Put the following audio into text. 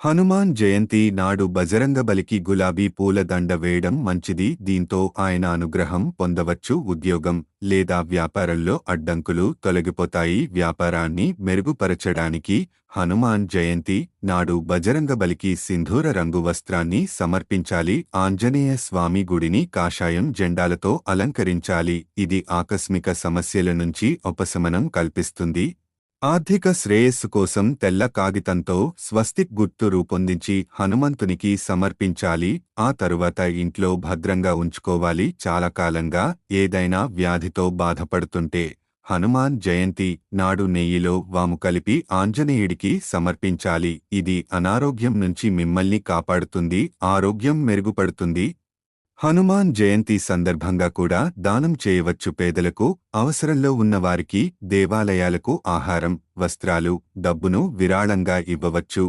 హనుమాన్ జయంతి నాడు బజరంగబలికి గులాబీ పూల దండ వేయడం మంచిది. దీంతో ఆయన అనుగ్రహం పొందవచ్చు. ఉద్యోగం లేదా వ్యాపారంలో అడ్డంకులు తొలగిపోతాయి. వ్యాపారాన్ని మెరుగుపరచడానికి హనుమాన్ జయంతి నాడు బజరంగబలికి సింధూర రంగు వస్త్రాన్ని సమర్పించాలి. ఆంజనేయ స్వామి గుడిని కాషాయం జెండాలతో అలంకరించాలి. ఇది ఆకస్మిక సమస్యల నుంచి ఉపశమనం కల్పిస్తుంది. ఆర్థిక శ్రేయస్సు కోసం తెల్ల కాగితంతో స్వస్తిక్ గుర్తు రూపొందించి హనుమంతునికి సమర్పించాలి. ఆ తరువాత ఇంట్లో భద్రంగా ఉంచుకోవాలి. చాలా కాలంగా ఏదైనా వ్యాధితో బాధపడుతుంటే హనుమాన్ జయంతి నాడు నెయ్యిలో వాము కలిపి ఆంజనేయుడికి సమర్పించాలి. ఇది అనారోగ్యం నుంచి మిమ్మల్ని కాపాడుతుంది, ఆరోగ్యం మెరుగుపడుతుంది. హనుమాన్ జయంతి సందర్భంగా కూడా దానం చేయవచ్చు. పేదలకు, అవసరంలో ఉన్నవారికి, దేవాలయాలకు ఆహారం, వస్త్రాలు, డబ్బును విరాళంగా ఇవ్వవచ్చు.